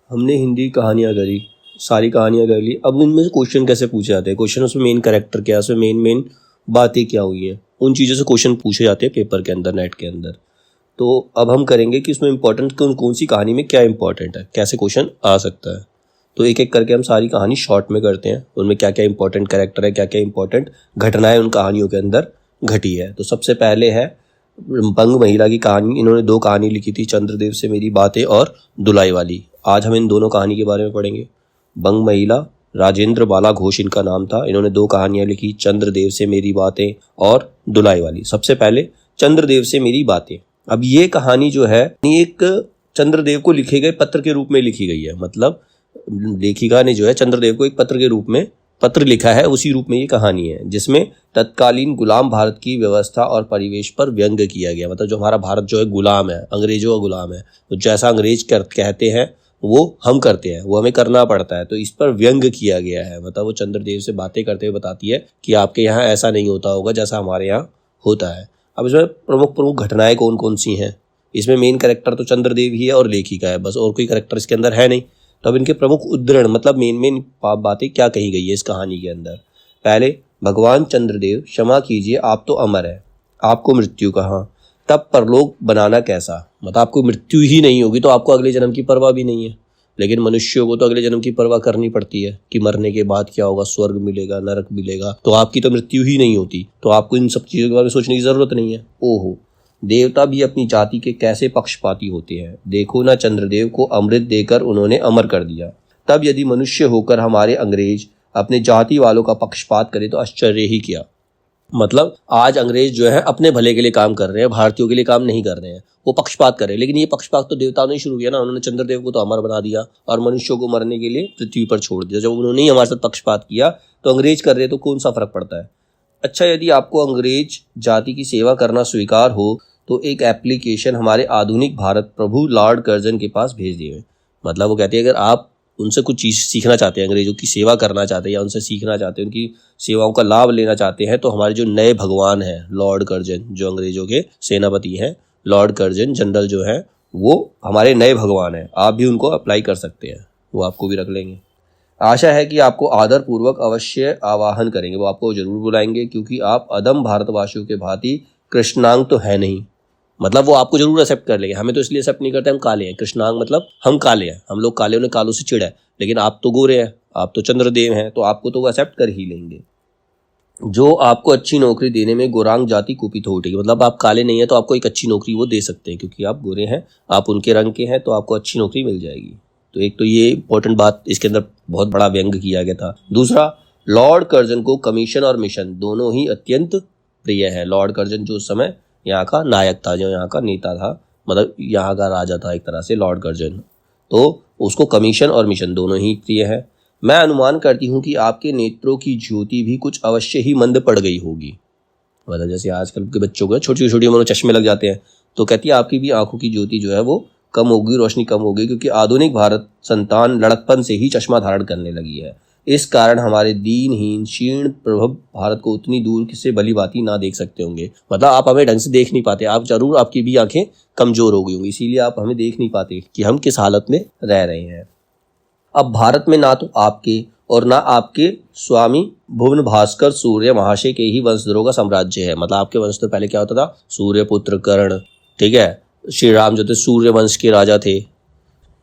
हमने हिंदी कहानियाँ करी, सारी कहानियाँ कर ली। अब इनमें से क्वेश्चन कैसे पूछे जाते हैं, क्वेश्चन उसमें मेन कैरेक्टर क्या है, उसमें मेन बातें क्या हुई हैं, उन चीज़ों से क्वेश्चन पूछे जाते हैं पेपर के अंदर, नेट के अंदर। तो अब हम करेंगे कि उसमें इंपॉर्टेंट कौन सी कहानी में क्या इंपॉर्टेंट है, कैसे क्वेश्चन आ सकता है। तो एक एक करके हम सारी कहानी शॉर्ट में करते हैं, उनमें क्या क्या इंपॉर्टेंट कैरेक्टर है, क्या क्या इंपॉर्टेंट घटनाएं उन कहानियों के अंदर घटी है। तो सबसे पहले है बंग महिला की कहानी। इन्होंने 2 कहानी लिखी थी, चंद्रदेव से मेरी बातें और दुलाई वाली। आज हम इन दोनों कहानी के बारे में पढ़ेंगे। बंग महिला, राजेंद्र बाला घोष इनका नाम था। इन्होंने 2 कहानियां लिखी, चंद्रदेव से मेरी बातें और दुलाई वाली। सबसे पहले चंद्रदेव से मेरी बातें। अब ये कहानी जो है एक चंद्रदेव को लिखे गए पत्र के रूप में लिखी गई है। मतलब लेखिका ने जो है चंद्रदेव को एक पत्र के रूप में पत्र लिखा है, उसी रूप में ये कहानी है, जिसमें तत्कालीन गुलाम भारत की व्यवस्था और परिवेश पर व्यंग्य किया गया। मतलब जो हमारा भारत जो है गुलाम है, अंग्रेजों का गुलाम है, तो जैसा अंग्रेज कहते हैं वो हम करते हैं, वो हमें करना पड़ता है। तो इस पर व्यंग्य किया गया है। मतलब वो चंद्रदेव से बातें करते हुए बताती है कि आपके यहाँ ऐसा नहीं होता होगा जैसा हमारे यहाँ होता है। अब इसमें प्रमुख घटनाएं कौन कौन सी हैं। इसमें मेन कैरेक्टर तो चंद्रदेव ही है और लेखिका है, बस और कोई कैरेक्टर इसके अंदर है नहीं। तो अब इनके प्रमुख उद्धरण, मतलब मेन बातें क्या कही गई है इस कहानी के अंदर। पहले, भगवान चंद्रदेव क्षमा कीजिए, आप तो अमर है, आपको मृत्यु कहाँ, तब परलोक बनाना कैसा। मतलब आपको मृत्यु ही नहीं होगी तो आपको अगले जन्म की परवाह भी नहीं है। लेकिन मनुष्यों को तो अगले जन्म की परवाह करनी पड़ती है कि मरने के बाद क्या होगा, स्वर्ग मिलेगा, नरक मिलेगा। तो आपकी तो मृत्यु ही नहीं होती, तो आपको इन सब चीज़ों के बारे में सोचने की जरूरत नहीं है। ओहो, देवता भी अपनी जाति के कैसे पक्षपाती होते हैं। देखो ना, चंद्रदेव को अमृत देकर उन्होंने अमर कर दिया। तब यदि मनुष्य होकर हमारे अंग्रेज अपने जाति वालों का पक्षपात करे तो आश्चर्य ही क्या। मतलब आज अंग्रेज जो है अपने भले के लिए काम कर रहे हैं, भारतीयों के लिए काम नहीं कर रहे हैं, वो पक्षपात कर रहे हैं। लेकिन ये पक्षपात तो देवताओं ने शुरू किया ना। उन्होंने चंद्रदेव को तो अमर बना दिया और मनुष्यों को मरने के लिए पृथ्वी पर छोड़ दिया। जब उन्होंने ही हमारे साथ पक्षपात किया तो अंग्रेज कर रहे तो कौन सा फर्क पड़ता है। अच्छा, यदि आपको अंग्रेज जाति की सेवा करना स्वीकार हो तो एक एप्लीकेशन हमारे आधुनिक भारत प्रभु लॉर्ड कर्जन के पास भेज दिए। मतलब वो कहते हैं अगर आप उनसे कुछ चीज़ सीखना चाहते हैं, अंग्रेजों की सेवा करना चाहते हैं या उनसे सीखना चाहते हैं, उनकी सेवाओं का लाभ लेना चाहते हैं, तो हमारे जो नए भगवान हैं लॉर्ड कर्जन, जो अंग्रेजों के सेनापति हैं, लॉर्ड कर्जन जनरल जो है वो हमारे नए भगवान हैं। आप भी उनको अप्लाई कर सकते हैं, वो आपको भी रख लेंगे। आशा है कि आपको आदर पूर्वक अवश्य आवाहन करेंगे, वो आपको जरूर बुलाएंगे, क्योंकि आप अदम भारतवासियों के भांति कृष्णांग तो है नहीं। मतलब वो आपको जरूर एक्सेप्ट कर लेंगे। हमें तो इसलिए एक्सेप्ट नहीं करते, हम काले हैं। कृष्णांग मतलब हम काले हैं, हम लोग काले, उन्हें कालों से चिढ़ है। लेकिन आप तो गोरे हैं, आप तो चंद्रदेव हैं, तो आपको तो वो एक्सेप्ट कर ही लेंगे। जो आपको अच्छी नौकरी देने में गोरांग जाति कुपित हो उठेगी। मतलब आप काले नहीं है तो आपको एक अच्छी नौकरी वो दे सकते हैं, क्योंकि आप गोरे हैं, आप उनके रंग के हैं, तो आपको अच्छी नौकरी मिल जाएगी। तो एक तो ये इंपॉर्टेंट बात, इसके अंदर बहुत बड़ा व्यंग्य किया गया था। दूसरा, लॉर्ड कर्जन को कमीशन और मिशन दोनों ही अत्यंत प्रिय है। लॉर्ड कर्जन जो उस समय यहाँ का नायक था, जो यहाँ का नेता था, मतलब यहाँ का राजा था एक तरह से लॉर्ड कर्जन, तो उसको कमीशन और मिशन दोनों ही प्रिय है। मैं अनुमान करती हूँ कि आपके नेत्रों की ज्योति भी कुछ अवश्य ही मंद पड़ गई होगी। मतलब जैसे आजकल के बच्चों को छोटी छोटी उम्र में चश्मे लग जाते हैं, तो कहती है आपकी भी आंखों की ज्योति जो है वो कम होगी, रोशनी कम होगी, क्योंकि आधुनिक भारत संतान लड़कपन से ही चश्मा धारण करने लगी है। इस कारण हमारे दीनहीन क्षीण प्रभव भारत को उतनी दूर से भली भांति ना देख सकते होंगे। मतलब आप हमें ढंग से देख नहीं पाते, आप जरूर, आपकी भी आंखें कमजोर हो गई होंगी, इसीलिए आप हमें देख नहीं पाते कि हम किस हालत में रह रहे हैं। अब भारत में ना तो आपके और ना आपके स्वामी भुवन भास्कर सूर्य महाशय के ही वंशधरों का साम्राज्य है। मतलब आपके वंश तो पहले क्या होता था, सूर्य पुत्र कर्ण, ठीक है, श्री राम जो थे सूर्य वंश के राजा थे,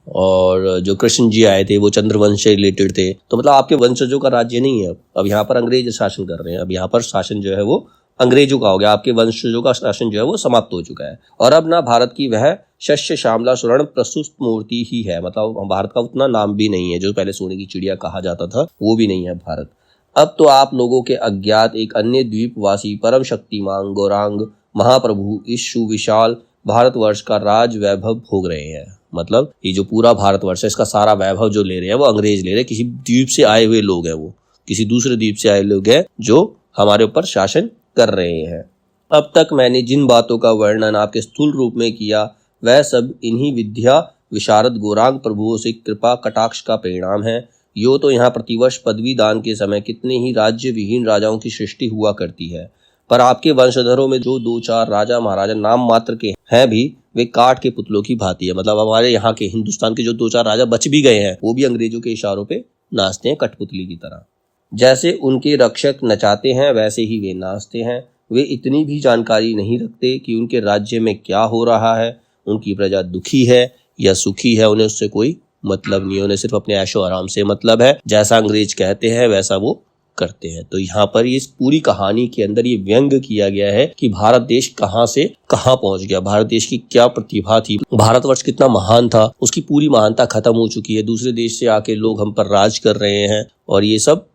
और जो कृष्ण जी आए थे वो चंद्रवंश से रिलेटेड थे। तो मतलब आपके वंशजों का राज्य नहीं है। अब यहाँ पर अंग्रेज शासन कर रहे हैं, अब यहाँ पर शासन जो है वो अंग्रेजों का हो गया। आपके वंशजों का शासन जो है वो समाप्त हो चुका है। और अब ना भारत की वह शस्य श्यामला स्वर्ण प्रस्तुत मूर्ति ही है। मतलब भारत का उतना नाम भी नहीं है, जो पहले सोने की चिड़िया कहा जाता था वो भी नहीं है भारत। अब तो आप लोगों के अज्ञात एक अन्य द्वीपवासी परम शक्तिमान गौरांग महाप्रभु इस सुविशाल भारतवर्ष का राज वैभव भोग रहे हैं। मतलब ये जो पूरा भारतवर्ष है इसका सारा वैभव जो ले रहे हैं वो अंग्रेज ले रहे हैं। किसी द्वीप से आए हुए लोग हैं, वो किसी दूसरे द्वीप से आए लोग हैं जो हमारे ऊपर शासन कर रहे हैं। अब तक मैंने जिन बातों का वर्णन आपके स्थूल रूप में किया वह सब इन्हीं विद्या विशारद गौरांग प्रभुओं से कृपा कटाक्ष का परिणाम है। यो तो यहाँ प्रतिवर्ष पदवी दान के समय कितने ही राज्य विहीन राजाओं की सृष्टि हुआ करती है, पर आपके वंशधरों में जो 2-4 राजा महाराजा नाम मात्र के हैं भी वे काठ के पुतलों की भांति है। मतलब हमारे यहाँ के हिंदुस्तान के जो 2-4 राजा बच भी गए हैं वो भी अंग्रेजों के इशारों पे नाचते हैं कठपुतली की तरह। जैसे उनके रक्षक नचाते हैं वैसे ही वे नाचते हैं। वे इतनी भी जानकारी नहीं रखते कि उनके राज्य में क्या हो रहा है, उनकी प्रजा दुखी है या सुखी है, उन्हें उससे कोई मतलब नहीं है। उन्हें सिर्फ अपने ऐशो आराम से मतलब है। जैसा अंग्रेज कहते हैं वैसा वो करते हैं। तो यहाँ पर इस पूरी कहानी के अंदर ये व्यंग किया गया है कि भारत देश कहाँ से कहाँ पहुंच गया, भारत देश की क्या प्रतिभा थी, भारतवर्ष कितना महान था, उसकी पूरी महानता खत्म हो चुकी है। दूसरे देश से आके लोग हम पर राज कर रहे हैं और ये सब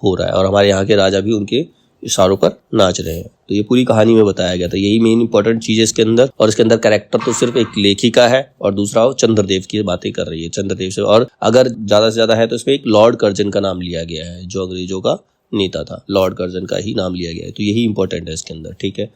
हो रहा है और हमारे यहाँ के राजा भी उनके इशारों पर नाच रहे हैं। तो ये पूरी कहानी में बताया गया था। यही मेन इंपॉर्टेंट चीज है इसके अंदर। और इसके अंदर कैरेक्टर तो सिर्फ एक लेखिका है और दूसरा वो चंद्रदेव की बातें कर रही है, चंद्रदेव से। और अगर ज्यादा से ज्यादा है तो इसमें एक लॉर्ड कर्जन का नाम लिया गया है जो अंग्रेजों का नेता था, लॉर्ड कर्जन का ही नाम लिया गया है। तो यही इंपॉर्टेंट है इसके अंदर, ठीक है।